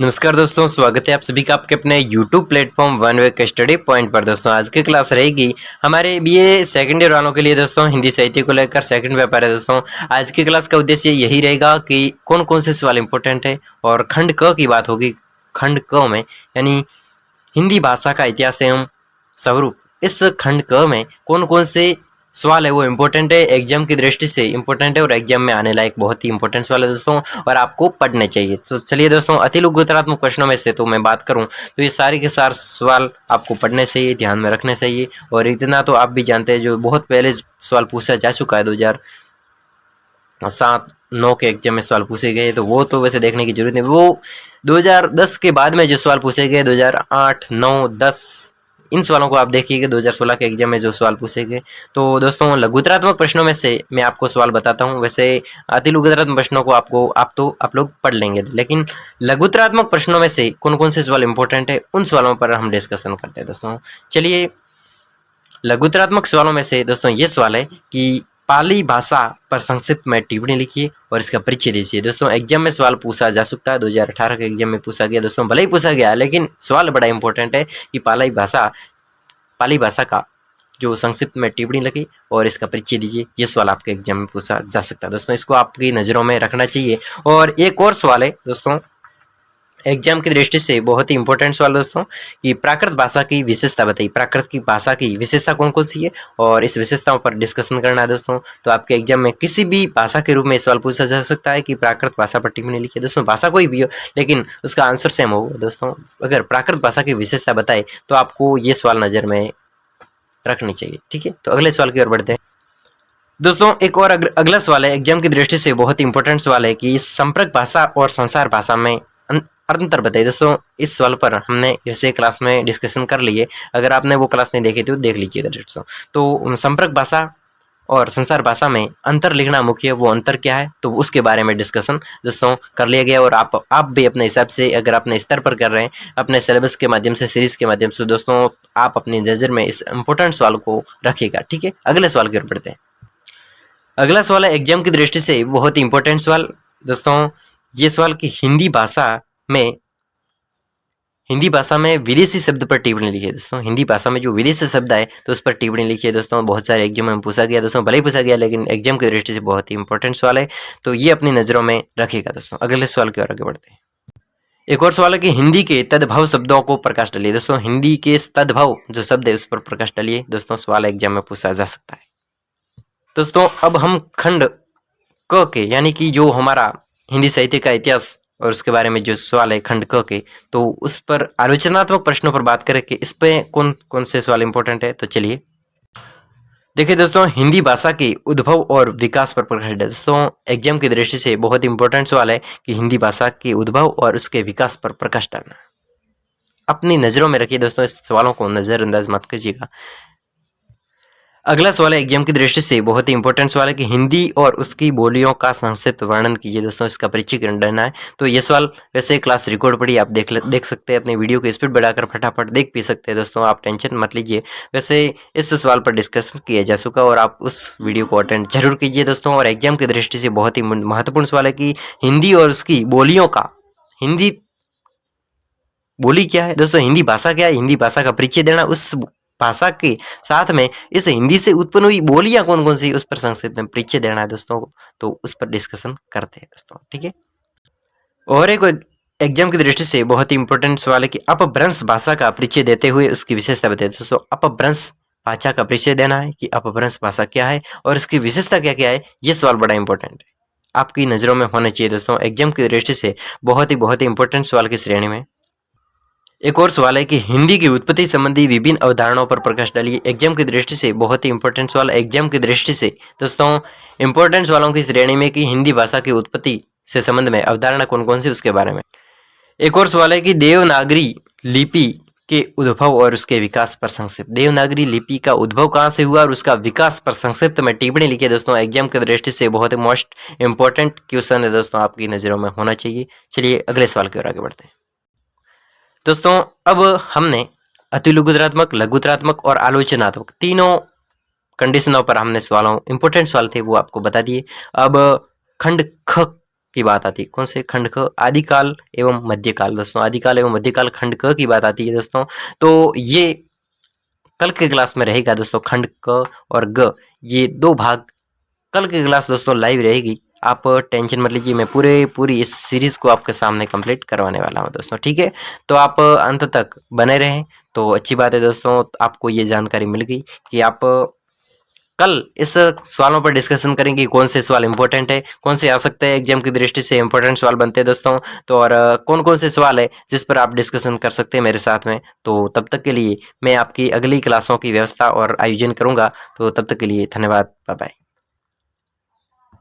नमस्कार दोस्तों, स्वागत है आप सभी का आपके अपने YouTube प्लेटफॉर्म वन वे के स्टडी पॉइंट पर। दोस्तों आज की क्लास रहेगी हमारे बीए सेकंड ईयर वालों के लिए। दोस्तों हिंदी साहित्य को लेकर सेकंड पेपर है। दोस्तों आज की क्लास का उद्देश्य यही रहेगा कि कौन कौन से सवाल इंपॉर्टेंट है और खंड क की बात होगी। खंड क में यानी हिंदी भाषा का इतिहास एवं स्वरूप, इस खंड क में कौन कौन से सवाल है वो इम्पोर्टेंट है, एग्जाम की दृष्टि से इम्पोर्टेंट है और एग्जाम में आने लायक बहुत ही इंपॉर्टेंट सवाल है दोस्तों, और आपको पढ़ने चाहिए। तो चलिए दोस्तों, अति लघुतरात्मक प्रश्नों में से तो मैं बात करूं तो ये सारे के सारे सवाल आपको पढ़ने चाहिए, ध्यान में रखने चाहिए। और इतना तो आप भी जानते हैं, जो बहुत पहले सवाल पूछा जा चुका है 2007-9 के एग्जाम में सवाल पूछे गए, तो वो तो वैसे देखने की जरूरत नहीं। वो 2010 के बाद में जो सवाल पूछे गए 2008, 9, 10, इन सवालों को आप देखिएगा 2016 के एग्जाम में जो सवाल पूछे गए। तो दोस्तों लघुतरात्मक प्रश्नों में से मैं आपको सवाल बताता हूं। वैसे अति लघुतरात्मक प्रश्नों को आप लोग पढ़ लेंगे, लेकिन लघुतरात्मक प्रश्नों में से कौन कौन से सवाल इंपॉर्टेंट है उन सवालों पर हम डिस्कशन करते हैं। दोस्तों चलिए, लघुतरात्मक सवालों में से दोस्तों ये सवाल है कि पाली भाषा पर संक्षिप्त में टिप्पणी लिखिए और इसका परिचय दीजिए। दोस्तों एग्जाम में सवाल पूछा जा सकता है, 2018 के एग्जाम में पूछा गया दोस्तों, भले ही पूछा गया, लेकिन सवाल बड़ा इंपॉर्टेंट है कि पाली भाषा का जो संक्षिप्त में टिप्पणी लिखी और इसका परिचय दीजिए। ये सवाल आपके एग्जाम में पूछा जा सकता है दोस्तों, इसको आपकी नज़रों में रखना चाहिए। और एक और सवाल है दोस्तों, एग्जाम की दृष्टि से बहुत ही इंपॉर्टेंट सवाल दोस्तों, कि प्राकृत भाषा की विशेषता बताइए। प्राकृत की भाषा की विशेषता कौन कौन सी है और इस विशेषताओं पर डिस्कशन करना है दोस्तों। तो आपके एग्जाम में किसी भी भाषा के रूप में सवाल पूछा जा सकता है कि प्राकृत भाषा पर टिप्पणी लिखिए। दोस्तों भाषा कोई भी हो, लेकिन उसका आंसर सेम हो। दोस्तों अगर प्राकृत भाषा की विशेषता बताए तो आपको ये सवाल नज़र में रखनी चाहिए। ठीक है, तो अगले सवाल की ओर बढ़ते हैं दोस्तों। एक और अगला सवाल है, एग्जाम की दृष्टि से बहुत ही इंपॉर्टेंट सवाल है कि संपर्क भाषा और संसार भाषा में अंतर बताइए। दोस्तों इस सवाल पर हमने इसे क्लास में डिस्कशन कर लिए, अगर आपने वो क्लास नहीं देखी तो देख लीजिएगा दोस्तों। तो संपर्क भाषा और संसार भाषा में अंतर लिखना मुख्य, वो अंतर क्या है तो उसके बारे में डिस्कशन दोस्तों कर लिया गया। और आप भी अपने हिसाब से, अगर अपने स्तर पर कर रहे हैं, अपने सिलेबस के माध्यम से, सीरीज के माध्यम से दोस्तों, आप अपनी नज़र में इस इंपॉर्टेंट सवाल को रखिएगा। ठीक है, अगले सवाल की ओर बढ़ते हैं। अगला सवाल है एग्जाम की दृष्टि से बहुत ही इंपॉर्टेंट सवाल दोस्तों, ये सवाल की हिंदी भाषा में विदेशी शब्द पर टिप्पणी लिखिए। दोस्तों हिंदी भाषा में जो विदेशी शब्द है तो उस पर टिप्पणी लिखिए। दोस्तों बहुत सारे एग्जाम में पूछा गया दोस्तों, भले ही पूछा गया, लेकिन एग्जाम की दृष्टि से बहुत ही इंपॉर्टेंट सवाल है, तो ये अपनी नज़रों में रखिएगा दोस्तों। अगले सवाल की ओर आगे बढ़ते हैं। एक और सवाल है कि हिंदी के तद्भव शब्दों को प्रकाश डालिए। दोस्तों हिंदी के तद्भव जो शब्द है उस पर प्रकाश डालिए। दोस्तों सवाल एग्जाम में पूछा जा सकता है। दोस्तों अब हम खंड क के, यानी कि जो हमारा हिंदी साहित्य का इतिहास और उसके बारे में जो सवाल है खंड क के, तो उस पर आलोचनात्मक प्रश्नों पर बात करें कि इस पे कौन कौन से सवाल इंपॉर्टेंट है। तो चलिए देखिए दोस्तों, हिंदी भाषा के उद्भव और विकास पर प्रकाश डालिए। दोस्तों एग्जाम की दृष्टि से बहुत इंपॉर्टेंट सवाल है कि हिंदी भाषा के उद्भव और उसके विकास पर प्रकाश डालना अपनी नज़रों में रखिए। दोस्तों इस सवालों को नज़रअंदाज मत कीजिएगा। अगला सवाल है एग्जाम की दृष्टि से बहुत ही इंपॉर्टेंट सवाल है कि हिंदी और उसकी बोलियों का संक्षिप्त वर्णन कीजिए। दोस्तों इसका परिचय करना है। तो ये सवाल वैसे क्लास रिकॉर्ड पड़ी, आप देख सकते हैं, अपनी वीडियो की स्पीड बढ़ाकर फटाफट देख भी सकते हैं दोस्तों, आप टेंशन मत लीजिए। वैसे इस सवाल पर डिस्कशन किया जा चुका और आप उस वीडियो को अटेंड जरूर कीजिए दोस्तों। और एग्जाम की दृष्टि से बहुत ही महत्वपूर्ण सवाल है कि हिंदी और उसकी बोलियों का, हिंदी बोली क्या है दोस्तों, हिंदी भाषा क्या है, हिंदी भाषा का परिचय देना, उस भाषा के साथ में इस हिंदी से उत्पन्न हुई बोलियां कौन कौन सी, उस पर संक्षिप्त में परिचय देना है दोस्तों। तो उस पर डिस्कशन करते हैं दोस्तों। ठीक है, और एक एग्जाम की दृष्टि से बहुत ही इंपॉर्टेंट सवाल है कि अपभ्रंश भाषा का परिचय देते हुए उसकी विशेषता बताइए। दोस्तों अपभ्रंश भाषा का परिचय देना है कि अपभ्रंश भाषा क्या है और इसकी विशेषता क्या क्या है। ये सवाल बड़ा इंपॉर्टेंट है, आपकी नजरों में होना चाहिए दोस्तों। एग्जाम की दृष्टि से बहुत ही इंपॉर्टेंट सवाल की श्रेणी में एक और सवाल है कि हिंदी की उत्पत्ति संबंधी विभिन्न अवधारणाओं पर प्रकाश डालिए। एग्जाम की दृष्टि से बहुत ही इंपॉर्टेंट सवाल, एग्जाम की दृष्टि से दोस्तों इंपॉर्टेंट सवालों की श्रेणी में कि हिंदी भाषा की उत्पत्ति से संबंध में अवधारणा कौन कौन सी, उसके बारे में। एक और सवाल है कि देवनागरी लिपि के उद्भव और उसके विकास पर संक्षिप्त, देवनागरी लिपि का उद्भव कहाँ से हुआ और उसका विकास पर संक्षिप्त में टिप्पणी लिखिए। दोस्तों एग्जाम की दृष्टि से बहुत ही मोस्ट इंपॉर्टेंट क्वेश्चन है दोस्तों, आपकी नजरों में होना चाहिए। चलिए अगले सवाल की ओर आगे बढ़ते हैं दोस्तों। अब हमने अति लघुतरात्मक और आलोचनात्मक तीनों कंडीशनों पर हमने सवालों इंपॉर्टेंट सवाल थे वो आपको बता दिए। अब खंड ख की बात आती है। कौन से खंड क? आदिकाल एवं मध्यकाल दोस्तों, आदिकाल एवं मध्यकाल खंड क की बात आती है दोस्तों। तो ये कल के क्लास में रहेगा दोस्तों, खंड क और ग ये 2 भाग कल की क्लास दोस्तों लाइव रहेगी। आप टेंशन मत लीजिए, मैं पूरी इस सीरीज को आपके सामने कंप्लीट करवाने वाला हूं दोस्तों, ठीक है। तो आप अंत तक बने रहें तो अच्छी बात है दोस्तों। आपको ये जानकारी मिल गई कि आप कल इस सवालों पर डिस्कशन करेंगे, कौन से सवाल इंपॉर्टेंट है, कौन से आ सकते हैं एग्जाम की दृष्टि से इंपॉर्टेंट सवाल बनते हैं दोस्तों। तो और कौन कौन से सवाल है जिस पर आप डिस्कशन कर सकते हैं मेरे साथ में। तो तब तक के लिए मैं आपकी अगली क्लासों की व्यवस्था और आयोजन करूंगा। तो तब तक के लिए धन्यवाद, बाय बाय।